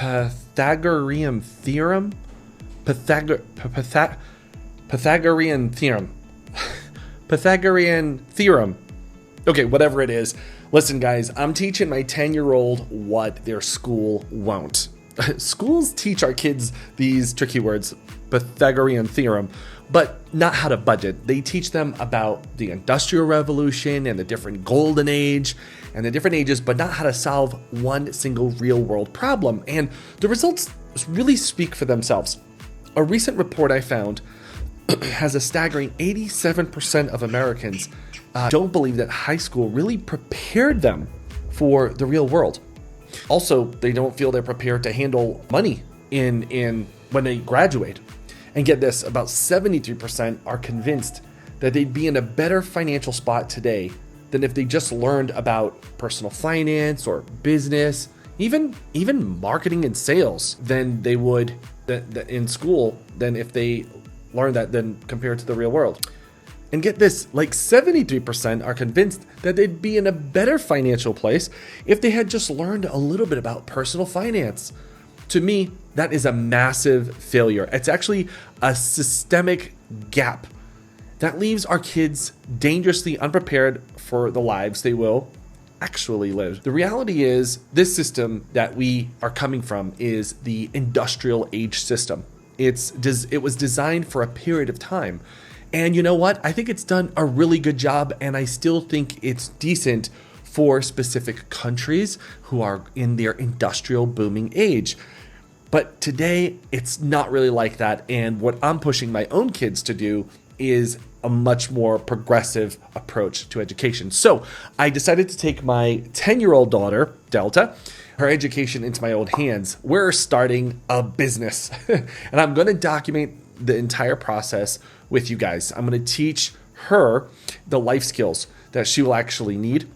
Pythagorean theorem. Pythagorean theorem. Pythagorean theorem. Okay, whatever it is. Listen, guys, I'm teaching my 10-year-old what their school won't. Schools teach our kids these tricky words, Pythagorean theorem, but not how to budget. They teach them about the Industrial Revolution and the different golden age and the different ages, but not how to solve one single real world problem. And the results really speak for themselves. A recent report I found has a staggering 87% of Americans don't believe that high school really prepared them for the real world. Also, they don't feel they're prepared to handle money in when they graduate. And get this, about 73% are convinced that they'd be in a better financial spot today than if they just learned about personal finance or business, even marketing and sales, than they would in school than if they learned that than compared to the real world. And get this, like 73% are convinced that they'd be in a better financial place if they had just learned a little bit about personal finance. To me, that is a massive failure. It's actually a systemic gap that leaves our kids dangerously unprepared for the lives they will actually live. The reality is, this system that we are coming from is the industrial age system. It was designed for a period of time. And you know what? I think it's done a really good job, and I still think it's decent for specific countries who are in their industrial booming age. But today, it's not really like that. And what I'm pushing my own kids to do is a much more progressive approach to education. So I decided to take my 10-year-old daughter, Delta, her education into my own hands. We're starting a business, and I'm going to document the entire process with you guys. I'm going to teach her the life skills that she will actually need,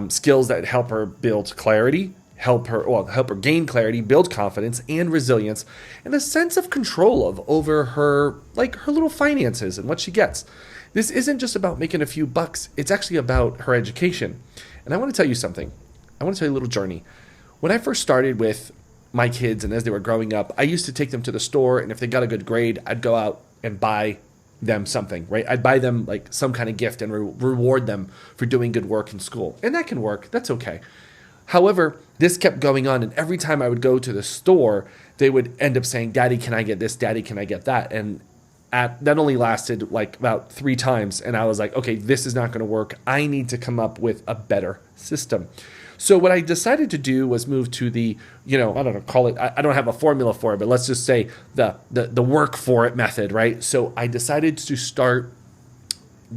skills that help her build clarity, help her gain clarity, build confidence and resilience, and a sense of control over her little finances and what she gets. This isn't just about making a few bucks. It's actually about her education. And I want to tell you something. I want to tell you a little journey. When I first started with my kids and as they were growing up, I used to take them to the store, and if they got a good grade, I'd go out and buy them something, right? I'd buy them like some kind of gift and reward them for doing good work in school. And that can work. That's okay. However, this kept going on, and every time I would go to the store, they would end up saying, "Daddy, can I get this? Daddy, can I get that?" And that only lasted like about 3 times, and I was like, okay, this is not going to work. I need to come up with a better system. So what I decided to do was move to the, I don't know, call it, I don't have a formula for it, but let's just say the work for it method, right? So I decided to start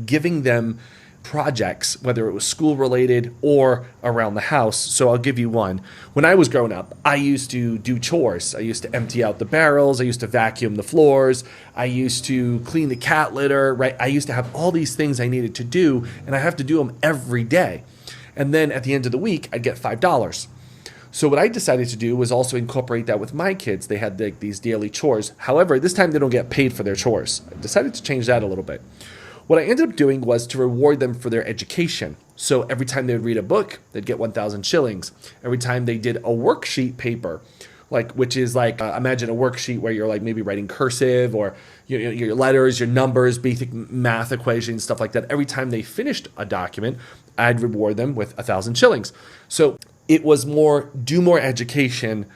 giving them projects, whether it was school related or around the house. So I'll give you one. When I was growing up, I used to do chores. I used to empty out the barrels. I used to vacuum the floors. I used to clean the cat litter, right? I used to have all these things I needed to do, and I have to do them every day. And then at the end of the week, I'd get $5. So what I decided to do was also incorporate that with my kids. They had these daily chores. However, this time they don't get paid for their chores. I decided to change that a little bit. What I ended up doing was to reward them for their education. So every time they would read a book, they'd get 1,000 shillings. Every time they did a worksheet paper, which is imagine a worksheet where you're maybe writing cursive or your letters, your numbers, basic math equations, stuff like that. Every time they finished a document, I'd reward them with 1,000 shillings. So it was do more education,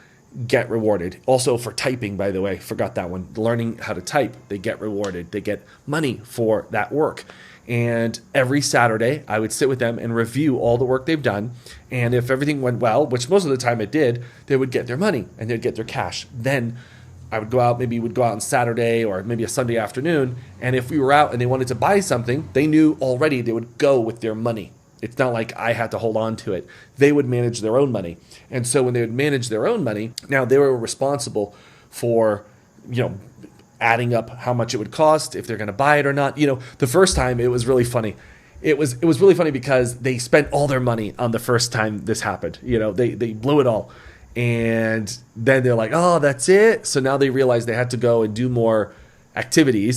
get rewarded. Also for typing, by the way, forgot that one. Learning how to type, they get rewarded. They get money for that work. And every Saturday, I would sit with them and review all the work they've done. And if everything went well, which most of the time it did, they would get their money and they'd get their cash. Then I would go out, maybe we'd go out on Saturday or maybe a Sunday afternoon. And if we were out and they wanted to buy something, they knew already they would go with their money. It's not like I had to hold on to it. They would manage their own money. And so when they would manage their own money, now they were responsible for, adding up how much it would cost, if they're going to buy it or not. The first time it was really funny. It was really funny because they spent all their money on the first time this happened. They blew it all. And then they're like, oh, that's it. So now they realized they had to go and do more activity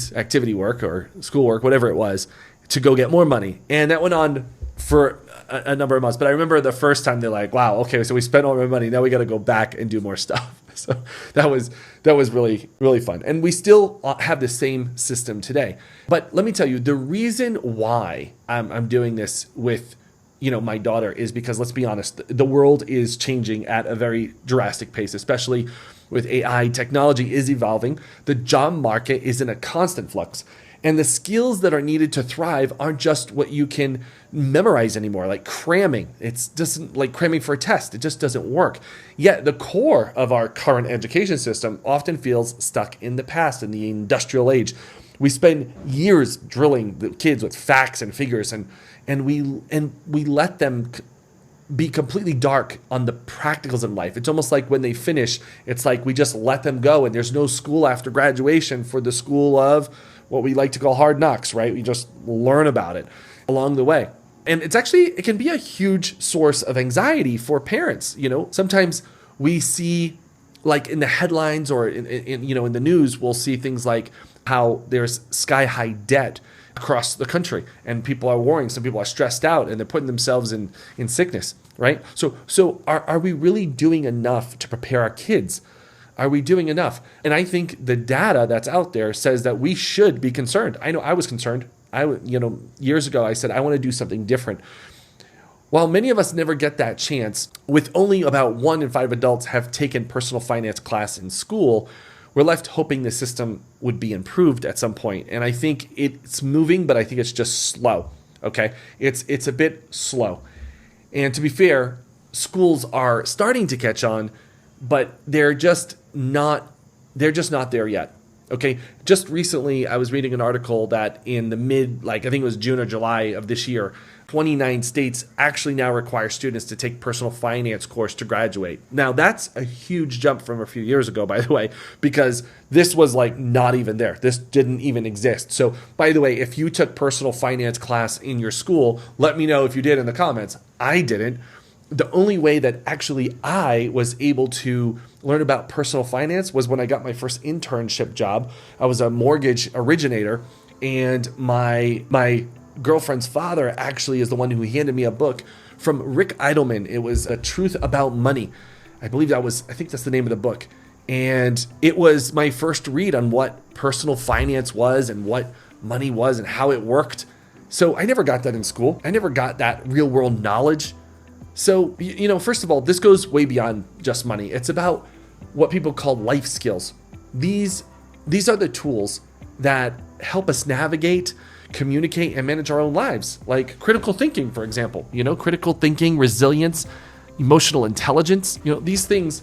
work or schoolwork, whatever it was, to go get more money. And that went on for a number of months. But I remember the first time they're like, wow, okay, so we spent all our money. Now we got to go back and do more stuff. So that was really, really fun. And we still have the same system today. But let me tell you, the reason why I'm doing this with my daughter is because, let's be honest, the world is changing at a very drastic pace, especially with AI. Technology is evolving. The job market is in a constant flux. And the skills that are needed to thrive aren't just what you can memorize anymore, like cramming. It's just like cramming for a test. It just doesn't work. Yet the core of our current education system often feels stuck in the past, in the industrial age. We spend years drilling the kids with facts and figures, and we let them be completely dark on the practicals in life. It's almost like when they finish, it's like we just let them go, and there's no school after graduation for the school of what we like to call hard knocks, right? We just learn about it along the way. And it can be a huge source of anxiety for parents. Sometimes we see, like in the headlines or in the news, we'll see things like how there's sky high debt across the country, and people are worrying. Some people are stressed out, and they're putting themselves in sickness, right? So are we really doing enough to prepare our kids? Are we doing enough? And I think the data that's out there says that we should be concerned. I know I was concerned. Years ago, I said, I want to do something different. While many of us never get that chance, with only about 1 in 5 adults have taken personal finance class in school, we're left hoping the system would be improved at some point. And I think it's moving, but I think it's just slow. Okay? It's a bit slow. And to be fair, schools are starting to catch on, but they're just not there yet. Okay, just recently I was reading an article that in the I think it was June or July of this year, 29 states actually now require students to take personal finance course to graduate. Now that's a huge jump from a few years ago, by the way, because this was like not even there. This didn't even exist. So by the way, if you took personal finance class in your school, let me know if you did in the comments. I didn't. The only way that actually I was able to learn about personal finance was when I got my first internship job. I was a mortgage originator, and my girlfriend's father actually is the one who handed me a book from Rick Idleman. It was A Truth About Money. I think that's the name of the book. And it was my first read on what personal finance was and what money was and how it worked. So I never got that in school. I never got that real world knowledge. So, first of all, this goes way beyond just money. It's about what people call life skills. These are the tools that help us navigate, communicate, and manage our own lives, like critical thinking, for example. Critical thinking, resilience, emotional intelligence. These things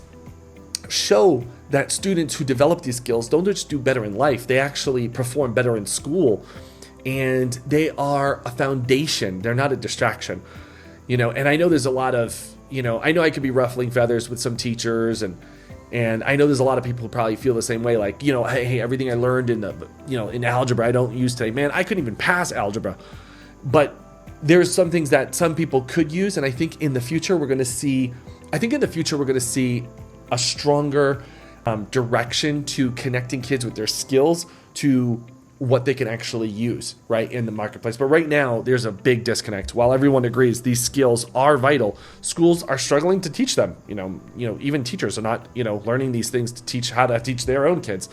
show that students who develop these skills don't just do better in life, they actually perform better in school. And they are a foundation. They're not a distraction. And I know there's a lot of, I know I could be ruffling feathers with some teachers, and I know there's a lot of people who probably feel the same way, like, hey, everything I learned in algebra I don't use today. Man, I couldn't even pass algebra. But there's some things that some people could use, and I think in the future we're going to see a stronger direction to connecting kids with their skills to what they can actually use, right, in the marketplace. But right now, there's a big disconnect. While everyone agrees these skills are vital, schools are struggling to teach them. Even teachers are not, learning these things to teach how to teach their own kids.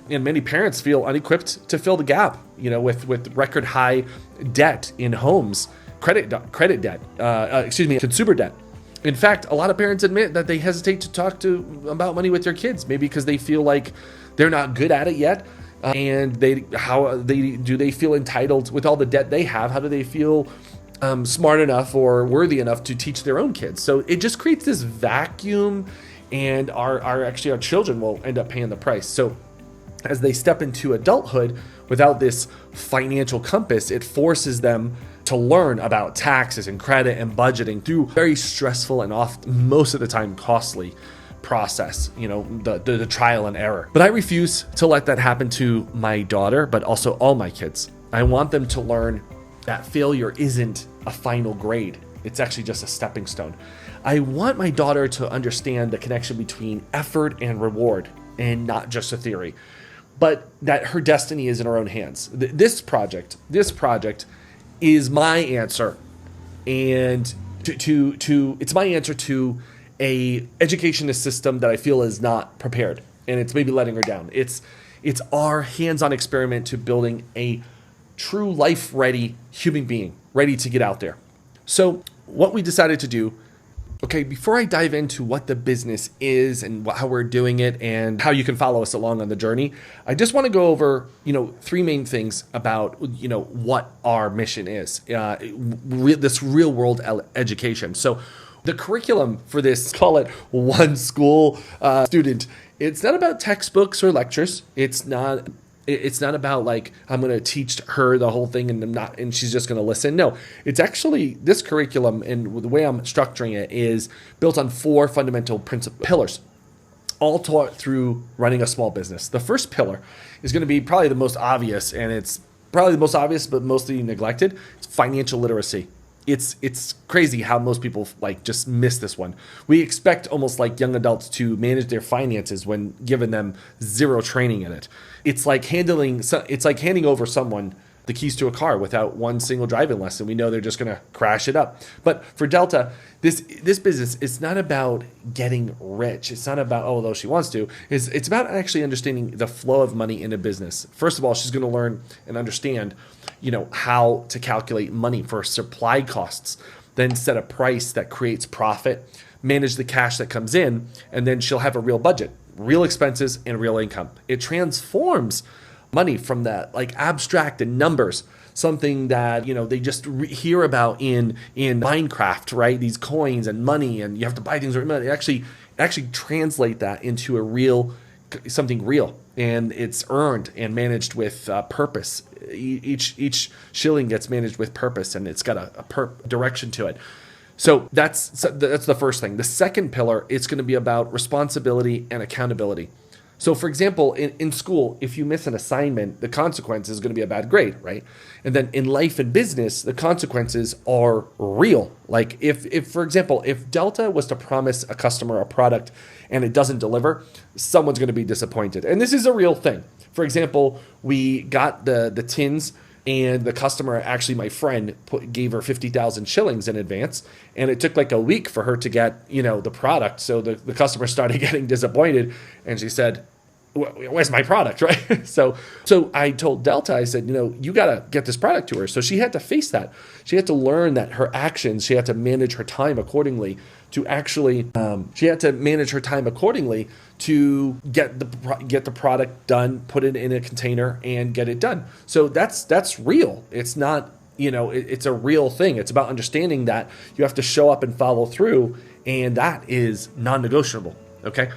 And many parents feel unequipped to fill the gap, with record high debt in homes, consumer debt. In fact, a lot of parents admit that they hesitate to talk about money with their kids, maybe because they feel like they're not good at it yet. And do they feel entitled with all the debt they have? How do they feel smart enough or worthy enough to teach their own kids? So it just creates this vacuum, and our children will end up paying the price. So as they step into adulthood without this financial compass, it forces them to learn about taxes and credit and budgeting through very stressful and most of the time costly process, the trial and error. But I refuse to let that happen to my daughter, but also all my kids. I want them to learn that failure isn't a final grade. It's actually just a stepping stone. I want my daughter to understand the connection between effort and reward, and not just a theory, but that her destiny is in her own hands. This project is my answer, and it's my answer to a education system that I feel is not prepared, and it's maybe letting her down. It's our hands-on experiment to building a true life-ready human being, ready to get out there. So what we decided to do, okay, before I dive into what the business is and how we're doing it and how you can follow us along on the journey, I just want to go over, three main things about, what our mission is, this real world education. So the curriculum for this, call it one school student, it's not about textbooks or lectures. It's not about like, I'm going to teach her the whole thing and she's just going to listen. No, it's actually this curriculum, and the way I'm structuring it is built on 4 fundamental pillars, all taught through running a small business. The first pillar is going to be probably the most obvious, and it's probably the most obvious, but mostly neglected. It's financial literacy. It's crazy how most people like just miss this one. We expect almost like young adults to manage their finances when given them zero training in it. It's like handing over someone the keys to a car without one single driving lesson. We know they're just going to crash it up. But for Delta, this business, it's not about getting rich. It's not about, although she wants to, it's about actually understanding the flow of money in a business. First of all, she's going to learn and understand, how to calculate money for supply costs, then set a price that creates profit, manage the cash that comes in, and then she'll have a real budget, real expenses, and real income. It transforms money from that like abstract and numbers, something that they just hear about in Minecraft, right? These coins and money, and you have to buy things with money. Actually translate that into something real, and it's earned and managed with purpose. Each shilling gets managed with purpose, and it's got a direction to it. So that's the first thing. The second pillar, it's going to be about responsibility and accountability. So for example, in school, if you miss an assignment, the consequence is going to be a bad grade, right? And then in life and business, the consequences are real. Like if for example, if Delta was to promise a customer a product and it doesn't deliver, someone's going to be disappointed. And this is a real thing. For example, we got the tins, and the customer, actually my friend, gave her 50,000 shillings in advance, and it took like a week for her to get the product. So the customer started getting disappointed, and she said, where's my product, right? So I told Delta, I said, you got to get this product to her. So she had to face that. She had to learn that her actions, she had to manage her time accordingly to actually, get the product done, put it in a container, and get it done. So that's real. It's not, it's a real thing. It's about understanding that you have to show up and follow through, and that is non-negotiable. Okay.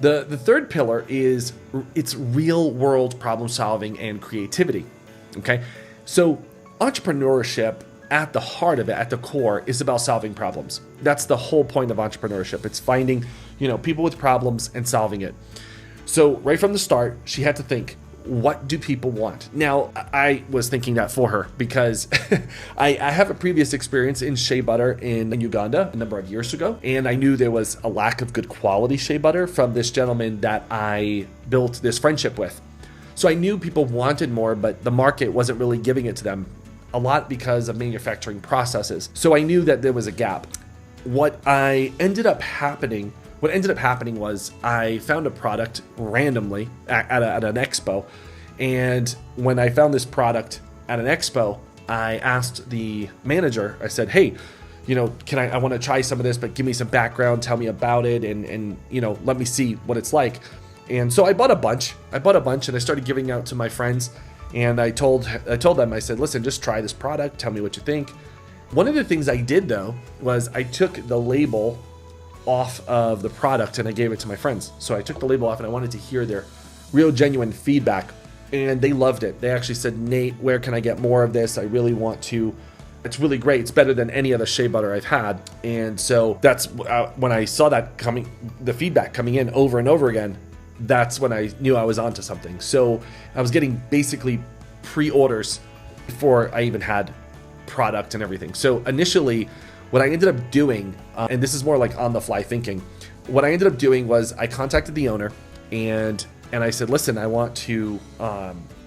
The third pillar is it's real world problem solving and creativity. Okay. So entrepreneurship, at the heart of it, at the core, is about solving problems. That's the whole point of entrepreneurship. It's finding, people with problems and solving it. So right from the start, she had to think, what do people want? Now, I was thinking that for her because I have a previous experience in shea butter in Uganda a number of years ago, and I knew there was a lack of good quality shea butter from this gentleman that I built this friendship with. So I knew people wanted more, but the market wasn't really giving it to them, a lot because of manufacturing processes. So I knew that there was a gap. What ended up happening was I found a product randomly at an expo. And when I found this product at an expo, I asked the manager, I said, hey, I want to try some of this, but give me some background, tell me about it, and let me see what it's like. And so I bought a bunch and I started giving out to my friends. And I told them, I said, listen, just try this product. Tell me what you think. One of the things I did, though, was I took the label off of the product and I gave it to my friends. So I took the label off and I wanted to hear their real genuine feedback. And they loved it. They actually said, Nate, where can I get more of this? I really want to. It's really great. It's better than any other shea butter I've had. And so that's when I saw that the feedback coming in over and over again, that's when I knew I was onto something. So I was getting basically pre-orders before I even had product and everything. So initially, what I ended up doing, and this is more like on the fly thinking, what I ended up doing was I contacted the owner and I said, listen, I want to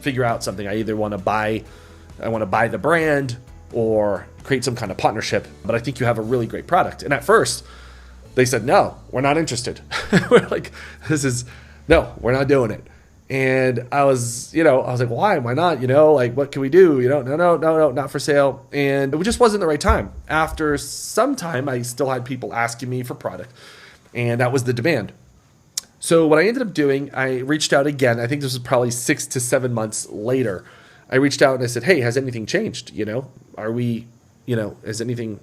figure out something. I either want to buy the brand or create some kind of partnership, but I think you have a really great product. And at first, they said, no, we're not interested. We're like, no, we're not doing it. And I was like, why? Why not? Like, what can we do? No, not for sale. And it just wasn't the right time. After some time, I still had people asking me for product, and that was the demand. So what I ended up doing, I reached out again. I think this was probably 6 to 7 months later. I reached out and I said, hey, has anything changed? Are we, has anything,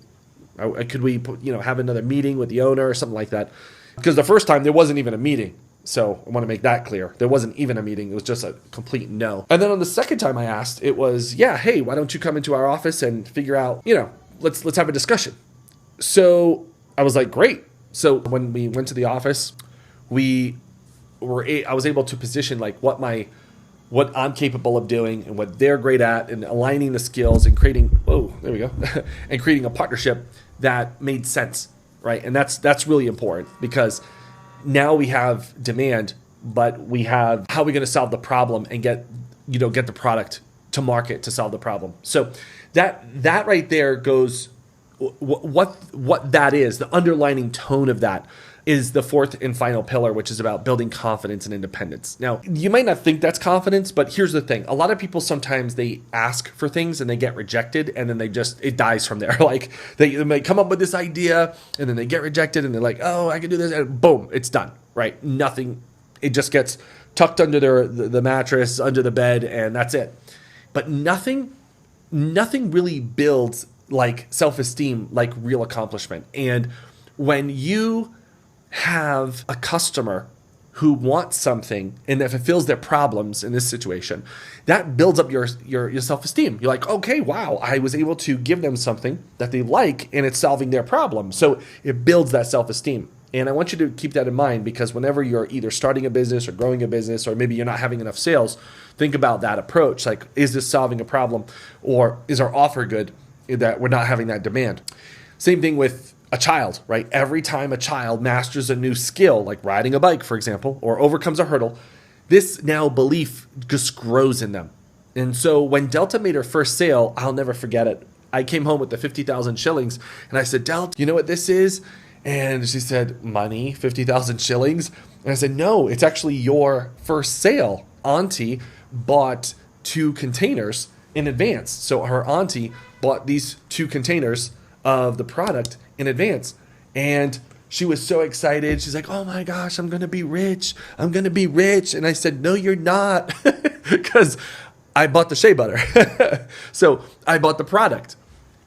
could we, have another meeting with the owner or something like that? Because the first time there wasn't even a meeting. So I want to make that clear. There wasn't even a meeting. It was just a complete no. And then on the second time I asked, it was, yeah, hey, why don't you come into our office and figure out, let's have a discussion. So I was like, great. So when we went to the office, I was able to position like what I'm capable of doing and what they're great at, and aligning the skills and creating, and creating a partnership that made sense, right? And that's really important, because now we have demand, but we have how are we going to solve the problem and get the product to market to solve the problem. So that right there goes, what that is, the underlining tone of that is the fourth and final pillar, which is about building confidence and independence. Now, you might not think that's confidence, but here's the thing. A lot of people, sometimes they ask for things and they get rejected, and then it dies from there. Like they might come up with this idea and then they get rejected and they're like, oh, I can do this, and boom, it's done, right? Nothing, it just gets tucked under the mattress, under the bed, and that's it. But nothing really builds like self-esteem, like real accomplishment. And when you have a customer who wants something and that fulfills their problems in this situation, that builds up your self-esteem. You're like, okay, wow, I was able to give them something that they like and it's solving their problem. So it builds that self-esteem. And I want you to keep that in mind, because whenever you're either starting a business or growing a business, or maybe you're not having enough sales, think about that approach. Like, is this solving a problem, or is our offer good that we're not having that demand? Same thing with a child, right? Every time a child masters a new skill, like riding a bike, for example, or overcomes a hurdle, this now belief just grows in them. And so when Delta made her first sale, I'll never forget it. I came home with the 50,000 shillings and I said, Delta, you know what this is? And she said, money, 50,000 shillings. And I said, no, it's actually your first sale. Auntie bought 2 containers in advance. So her auntie bought these 2 containers of the product in advance. And she was so excited. She's like, oh my gosh, I'm going to be rich. I'm going to be rich. And I said, no, you're not. Because I bought the shea butter. So I bought the product.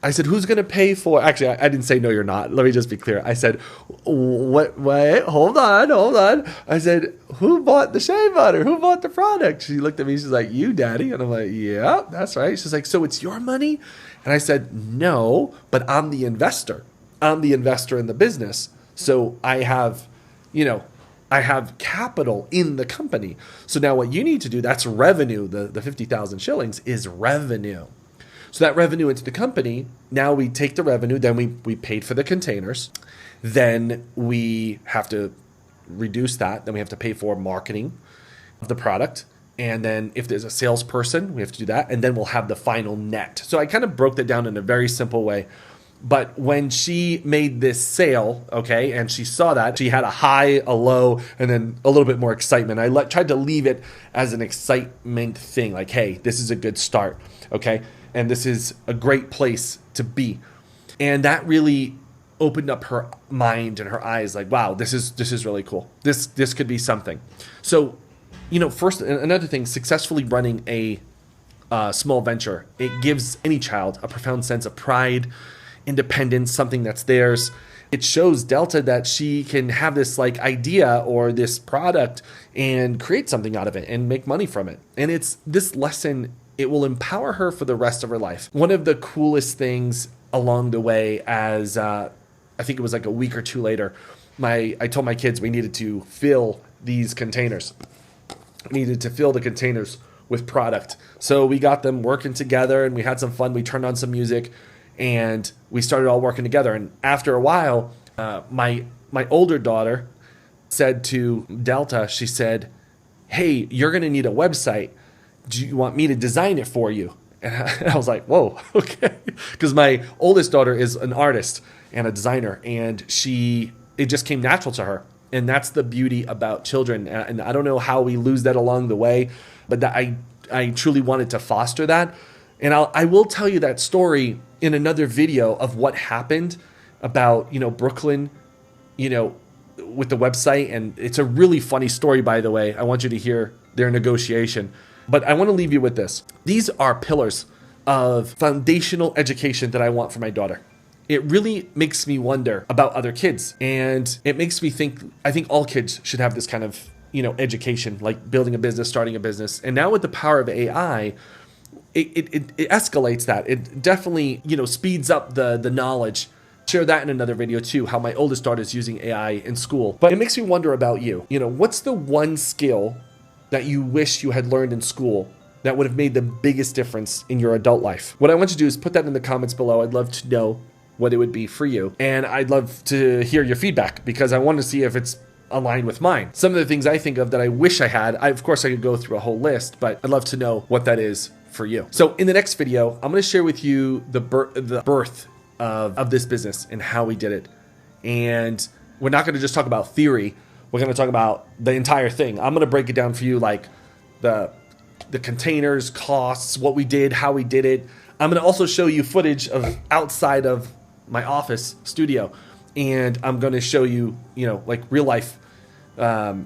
I said, who's going to pay for, actually, I didn't say, no, you're not. Let me just be clear. I said, what, wait, hold on. I said, who bought the shea butter? Who bought the product? She looked at me. She's like, you, Daddy. And I'm like, yeah, that's right. She's like, so it's your money? And I said, no, but I'm the investor. I'm the investor in the business. So I have capital in the company. So now what you need to do, that's revenue. The 50,000 shillings is revenue. So that revenue into the company, now we take the revenue, then we paid for the containers. Then we have to reduce that. Then we have to pay for marketing of the product. And then if there's a salesperson, we have to do that. And then we'll have the final net. So I kind of broke that down in a very simple way. But when she made this sale, okay, and she saw that, she had a high, a low, and then a little bit more excitement. I tried to leave it as an excitement thing, like, hey, this is a good start, okay? And this is a great place to be. And that really opened up her mind and her eyes, like, wow, this is really cool. This could be something. So, first, another thing, successfully running a small venture, it gives any child a profound sense of pride, independence, something that's theirs. It shows Delta that she can have this like idea or this product and create something out of it and make money from it. And it's this lesson, it will empower her for the rest of her life. One of the coolest things along the way, as I think it was like a week or 2 later, I told my kids we needed to fill these containers. We needed to fill the containers with product. So we got them working together and we had some fun. We turned on some music and we started all working together. And after a while, my older daughter said to Delta, she said, hey, you're going to need a website. Do you want me to design it for you? And I was like, whoa, okay. Because my oldest daughter is an artist and a designer, and she it just came natural to her. And that's the beauty about children. And I don't know how we lose that along the way, but that I truly wanted to foster that. And I will tell you that story in another video of what happened about, Brooklyn, with the website. And it's a really funny story, by the way. I want you to hear their negotiation. But I want to leave you with this. These are pillars of foundational education that I want for my daughter. It really makes me wonder about other kids. And it makes me think, I think all kids should have this kind of, education, like building a business, starting a business. And now with the power of AI, it escalates that. It definitely, speeds up the knowledge. Share that in another video too, how my oldest daughter is using AI in school. But it makes me wonder about you. What's the one skill that you wish you had learned in school that would have made the biggest difference in your adult life? What I want you to do is put that in the comments below. I'd love to know what it would be for you. And I'd love to hear your feedback because I want to see if it's aligned with mine. Some of the things I think of that I wish I had, of course I could go through a whole list, but I'd love to know what that is for you. So in the next video, I'm going to share with you the birth of this business and how we did it. And we're not going to just talk about theory. We're going to talk about the entire thing. I'm going to break it down for you, like the containers, costs, what we did, how we did it. I'm going to also show you footage of outside of my office studio, and I'm going to show you, like real life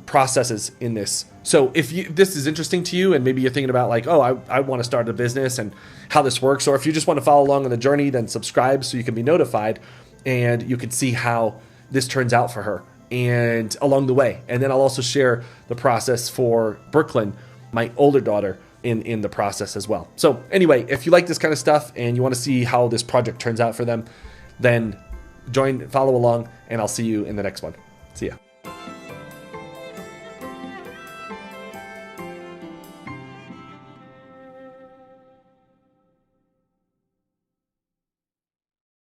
processes in this. So if this is interesting to you and maybe you're thinking about like, oh, I want to start a business and how this works, or if you just want to follow along on the journey, then subscribe so you can be notified and you can see how this turns out for her and along the way. And then I'll also share the process for Brooklyn, my older daughter, in the process as well. So anyway, if you like this kind of stuff and you want to see how this project turns out for them, then follow along, and I'll see you in the next one. See ya.